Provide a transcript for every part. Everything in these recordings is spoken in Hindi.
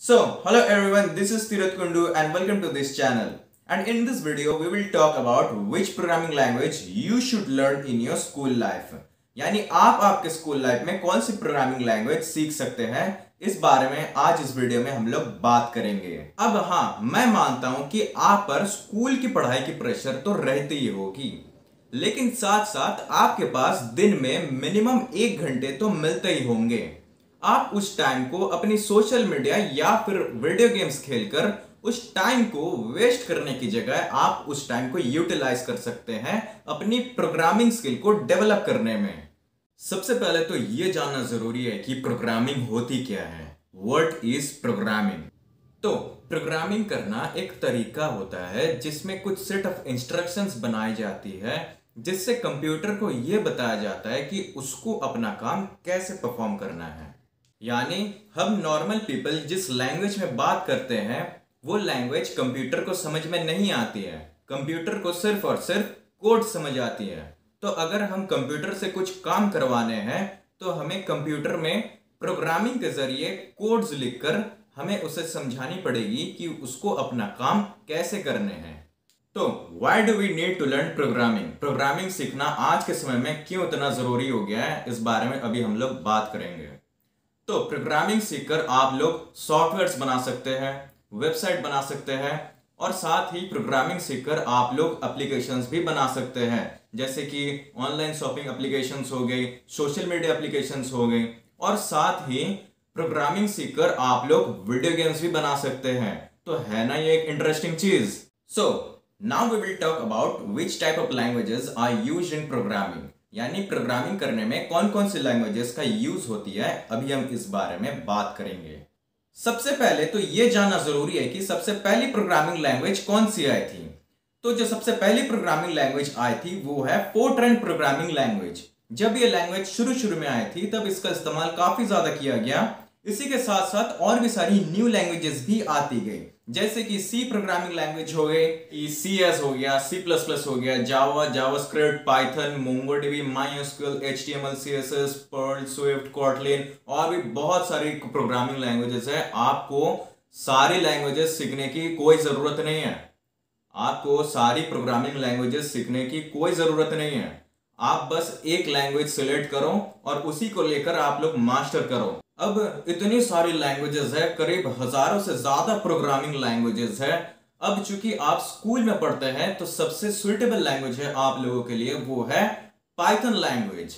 Hello everyone, this is Tirath Kundu and welcome to this channel. And in this video, we will talk about which programming language you should learn in your school life. यानी आप आपके स्कूल लाइफ में कौन सी प्रोग्रामिंग लैंग्वेज सीख सकते हैं, इस बारे में आज इस वीडियो में हम लोग बात करेंगे। अब हाँ, मैं मानता हूं कि आप पर स्कूल की पढ़ाई की प्रेशर तो रहती ही होगी, लेकिन साथ साथ आपके पास दिन में मिनिमम 1 घंटे तो मिलते ही होंगे। आप उस टाइम को अपनी सोशल मीडिया या फिर वीडियो गेम्स खेलकर उस टाइम को वेस्ट करने की जगह आप उस टाइम को यूटिलाइज कर सकते हैं अपनी प्रोग्रामिंग स्किल को डेवलप करने में। सबसे पहले तो यह जानना जरूरी है कि प्रोग्रामिंग होती क्या है। What is programming? तो प्रोग्रामिंग करना एक तरीका होता है जिसमें कुछ सेट ऑफ इंस्ट्रक्शंस बनाई जाती है, जिससे कंप्यूटर को यह बताया जाता है कि उसको अपना काम कैसे परफॉर्म करना है। यानी हम नॉर्मल पीपल जिस लैंग्वेज में बात करते हैं वो लैंग्वेज कंप्यूटर को समझ में नहीं आती है। कंप्यूटर को सिर्फ और सिर्फ कोड समझ आती है। तो अगर हम कंप्यूटर से कुछ काम करवाने हैं तो हमें कंप्यूटर में प्रोग्रामिंग के जरिए कोड्स लिखकर हमें उसे समझानी पड़ेगी कि उसको अपना काम कैसे करने हैं। तो why do we need to learn programming? Programming सीखना आज के समय में क्यों इतना जरूरी हो गया है, इस बारे में अभी हम लोग बात करेंगे। तो प्रोग्रामिंग सीखकर आप लोग सॉफ्टवेयर्स बना सकते हैं, वेबसाइट बना सकते हैं, और साथ ही प्रोग्रामिंग सीखकर आप लोग एप्लीकेशंस भी बना सकते हैं, जैसे कि ऑनलाइन शॉपिंग एप्लीकेशंस हो गई, सोशल मीडिया एप्लीकेशंस हो गई, और साथ ही प्रोग्रामिंग सीखकर आप लोग वीडियो गेम्स भी बना सकते हैं। तो है ना ये एक इंटरेस्टिंग चीज। So now we will talk about which type of languages are used in programming. यानी प्रोग्रामिंग करने में कौन कौन सी लैंग्वेजेस का यूज होती है, अभी हम इस बारे में बात करेंगे। सबसे पहले तो यह जानना जरूरी है कि सबसे पहली प्रोग्रामिंग लैंग्वेज कौन सी आई थी। तो जो सबसे पहली प्रोग्रामिंग लैंग्वेज आई थी वो है फोर्ट्रैन प्रोग्रामिंग लैंग्वेज। जब यह लैंग्वेज शुरू में आई थी तब इसका इस्तेमाल काफी ज्यादा किया गया। इसी के साथ साथ और भी सारी न्यू लैंग्वेजेस भी आती गई, जैसे कि सी प्रोग्रामिंग लैंग्वेज हो गई, CS हो गया, C++ हो गया, Java, JavaScript, Python, MongoDB, MySQL, HTML, CSS, Perl, Swift, Kotlin और भी बहुत सारी प्रोग्रामिंग लैंग्वेजेस है। आपको सारी लैंग्वेजेस सीखने की कोई जरूरत नहीं है। आपको सारी प्रोग्रामिंग लैंग्वेजेस सीखने की कोई जरूरत नहीं है। आप बस एक लैंग्वेज सिलेक्ट करो और उसी को लेकर आप लोग मास्टर करो। अब इतनी सारी लैंग्वेजेस है, करीब हजारों से ज्यादा प्रोग्रामिंग लैंग्वेजेस है। अब चूंकि आप स्कूल में पढ़ते हैं तो सबसे सुइटेबल लैंग्वेज है आप लोगों के लिए वो है पाइथन लैंग्वेज।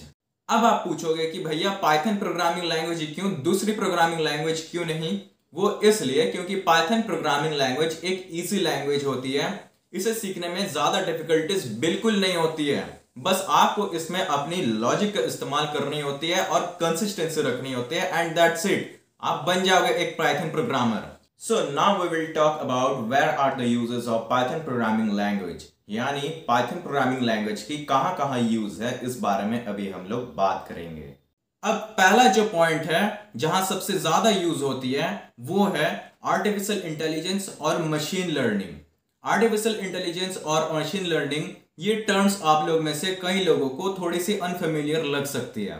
अब आप पूछोगे कि भैया पाइथन प्रोग्रामिंग लैंग्वेज क्यों, दूसरी प्रोग्रामिंग लैंग्वेज क्यों नहीं? वो इसलिए क्योंकि पाइथन प्रोग्रामिंग लैंग्वेज एक इजी लैंग्वेज होती है। इसे सीखने में ज्यादा डिफिकल्टीज बिल्कुल नहीं होती है। बस आपको इसमें अपनी लॉजिक का इस्तेमाल करनी होती है और कंसिस्टेंसी रखनी होती है, एंड दैट्स इट। आप बन जाओगे एक Python programmer. So now we will talk about where are the uses of Python programming language. यानी पाइथन प्रोग्रामिंग लैंग्वेज की कहां कहां यूज है, इस बारे में अभी हम लोग बात करेंगे। अब पहला जो पॉइंट है जहां सबसे ज्यादा यूज होती है वो है आर्टिफिशियल इंटेलिजेंस और मशीन लर्निंग। आर्टिफिशियल इंटेलिजेंस और मशीन लर्निंग, ये टर्म्स आप लोग में से कई लोगों को थोड़ी सी अनफेमिलियर लग सकती है।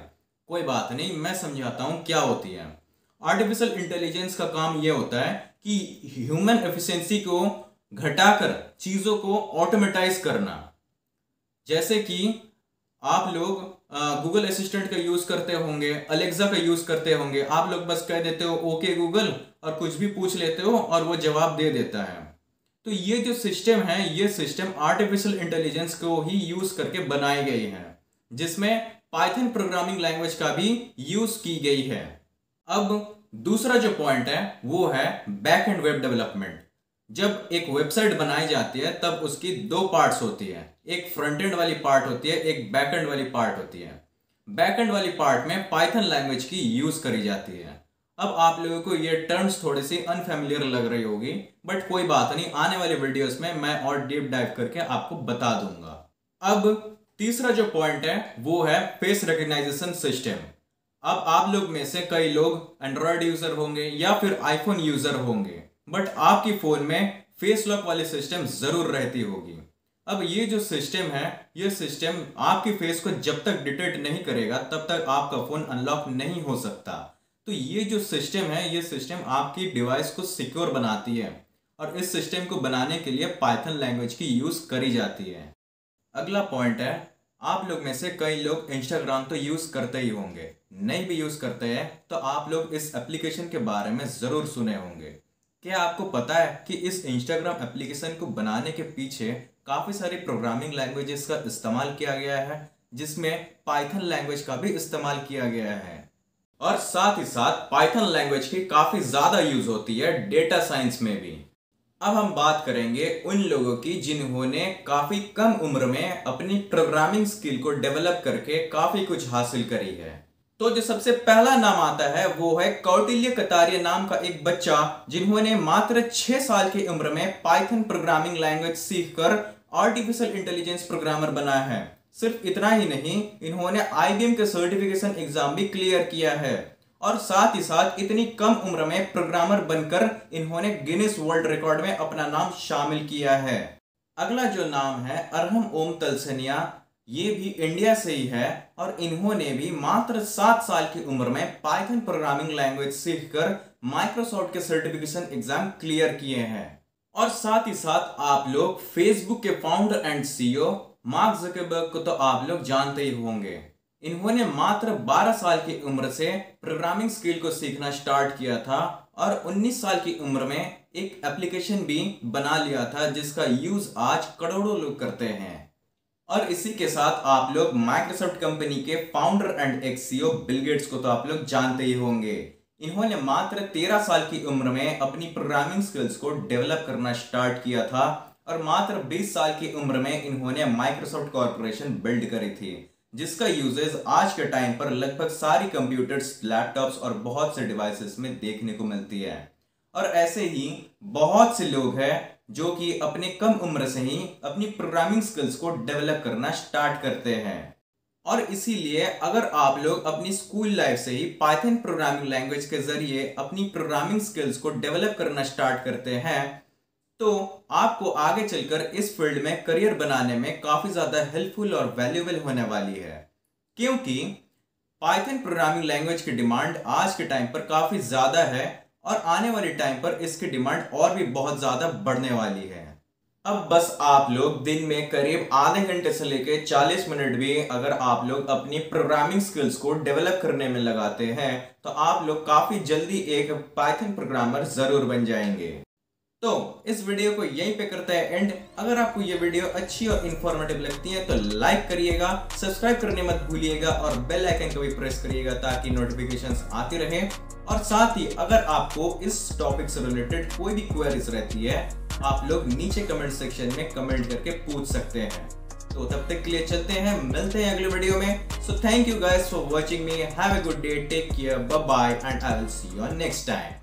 कोई बात नहीं, मैं समझाता हूं क्या होती है। आर्टिफिशियल इंटेलिजेंस का काम यह होता है कि ह्यूमन एफिशिएंसी को घटाकर चीजों को ऑटोमेटाइज करना। जैसे कि आप लोग गूगल असिस्टेंट का यूज करते होंगे, अलेक्सा का यूज करते होंगे। आप लोग बस कह देते हो ओके गूगल और कुछ भी पूछ लेते हो और वो जवाब दे देता है। तो ये जो सिस्टम है, ये सिस्टम आर्टिफिशियल इंटेलिजेंस को ही यूज करके बनाई गई है, जिसमें पाइथन प्रोग्रामिंग लैंग्वेज का भी यूज की गई है। अब दूसरा जो पॉइंट है वो है बैक एंड वेब डेवलपमेंट। जब एक वेबसाइट बनाई जाती है तब उसकी 2 पार्ट्स होती है, एक फ्रंट एंड वाली पार्ट होती है, एक बैक एंड वाली पार्ट होती है। बैक एंड वाली पार्ट में पाइथन लैंग्वेज की यूज करी जाती है। अब आप लोगों को ये टर्म्स थोड़ी सी अनफेमिलियर लग रही होगी, बट कोई बात नहीं, आने वाले वीडियोस में मैं और डीप डाइव करके आपको बता दूंगा। अब तीसरा जो पॉइंट है वो है फेस रिकग्नाइजेशन सिस्टम। अब आप लोग में से कई लोग एंड्रॉयड यूजर होंगे या फिर आईफोन यूजर होंगे, बट आपकी फोन में फेस लॉक वाली सिस्टम जरूर रहती होगी। अब ये जो सिस्टम है, ये सिस्टम आपकी फेस को जब तक डिटेक्ट नहीं करेगा तब तक आपका फोन अनलॉक नहीं हो सकता। तो ये जो सिस्टम है, ये सिस्टम आपकी डिवाइस को सिक्योर बनाती है और इस सिस्टम को बनाने के लिए पाइथन लैंग्वेज की यूज करी जाती है। अगला पॉइंट है, आप लोग में से कई लोग इंस्टाग्राम तो यूज करते ही होंगे, नहीं भी यूज करते हैं तो आप लोग इस एप्लीकेशन के बारे में जरूर सुने होंगे। क्या आपको पता है कि इस इंस्टाग्राम एप्लीकेशन को बनाने के पीछे काफी सारी प्रोग्रामिंग लैंग्वेजेस का इस्तेमाल किया गया है, जिसमें पाइथन लैंग्वेज का भी इस्तेमाल किया गया है। और साथ ही साथ पाइथन लैंग्वेज की काफी ज्यादा यूज होती है डेटा साइंस में भी। अब हम बात करेंगे उन लोगों की जिन्होंने काफी कम उम्र में अपनी प्रोग्रामिंग स्किल को डेवलप करके काफी कुछ हासिल करी है। तो जो सबसे पहला नाम आता है वो है कौटिल्य कतारिया नाम का एक बच्चा, जिन्होंने मात्र 6 साल की उम्र में पाइथन प्रोग्रामिंग लैंग्वेज सीखकर आर्टिफिशियल इंटेलिजेंस प्रोग्रामर बना है। सिर्फ इतना ही नहीं, इन्होंने IBM के सर्टिफिकेशन एग्जाम भी क्लियर किया है और साथ ही साथ इतनी कम उम्र में प्रोग्रामर बनकर इन्होंने गिनीज वर्ल्ड रिकॉर्ड में अपना नाम शामिल किया है। अगला जो नाम है अरहम ओम तलसनिया, ये भी इंडिया से ही है और इन्होंने भी मात्र 7 साल की उम्र में पाइथन प्रोग्रामिंग लैंग्वेज सीखकर माइक्रोसॉफ्ट के सर्टिफिकेशन एग्जाम क्लियर किए हैं। और साथ ही साथ आप लोग फेसबुक के founder and CEO mark Zuckerberg को तो आप लोग जानते ही होंगे। इन्होंने मात्र 12 साल की उम्र से प्रोग्रामिंग स्किल को सीखना स्टार्ट किया था और 19 साल की उम्र में एक एप्लीकेशन भी बना लिया था जिसका यूज आज करोड़ों लोग करते हैं। और इसी के साथ आप लोग माइक्रोसॉफ्ट कंपनी के founder and x CEO Bill Gates को तो आप लोग जानते ही होंगे। इन्होंने मात्र 13 साल की उम्र में अपनी प्रोग्रामिंग स्किल्स को डेवलप करना स्टार्ट किया था और मात्र 20 साल की उम्र में इन्होंने माइक्रोसॉफ्ट कॉर्पोरेशन बिल्ड करी थी, जिसका यूजेस आज के टाइम पर लगभग सारी कंप्यूटर्स, लैपटॉप्स और बहुत से डिवाइसेस में देखने को मिलती है। और ऐसे ही बहुत से लोग हैं जो कि अपने कम उम्र से ही अपनी प्रोग्रामिंग स्किल्स को डेवलप करना स्टार्ट करते हैं। और इसीलिए अगर आप लोग अपनी स्कूल लाइफ से ही पाइथन प्रोग्रामिंग लैंग्वेज के जरिए अपनी प्रोग्रामिंग स्किल्स को डेवलप करना स्टार्ट करते हैं तो आपको आगे चलकर इस फील्ड में करियर बनाने में काफी ज्यादा हेल्पफुल और वैल्यूएबल होने वाली है, क्योंकि पाइथन प्रोग्रामिंग लैंग्वेज की डिमांड आज के टाइम पर काफी ज्यादा है और आने वाले टाइम पर इसकी डिमांड और भी बहुत ज्यादा बढ़ने वाली है। अब बस आप लोग दिन में करीब आधे घंटे से लेकर 40 मिनट भी अगर आप लोग अपनी प्रोग्रामिंग स्किल्स को डेवलप करने में लगाते हैं तो आप लोग काफी जल्दी एक पाइथन प्रोग्रामर जरूर बन जाएंगे। तो इस वीडियो को यहीं पे करते हैं एंड। अगर आपको ये वीडियो अच्छी और इन्फॉर्मेटिव लगती है तो लाइक करिएगा, सब्सक्राइब करने मत भूलिएगा और बेल आइकन को भी प्रेस करिएगा ताकि नोटिफिकेशंस आती रहे। और साथ ही अगर आपको इस टॉपिक से रिलेटेड कोई भी क्वेरीज रहती है आप लोग नीचे कमेंट सेक्शन में कमेंट करके पूछ सकते हैं। तो तब तक के लिए चलते हैं, मिलते हैं अगले वीडियो में। So thank you guys for watching me, have a good day, take care, bye bye and I will see you next time.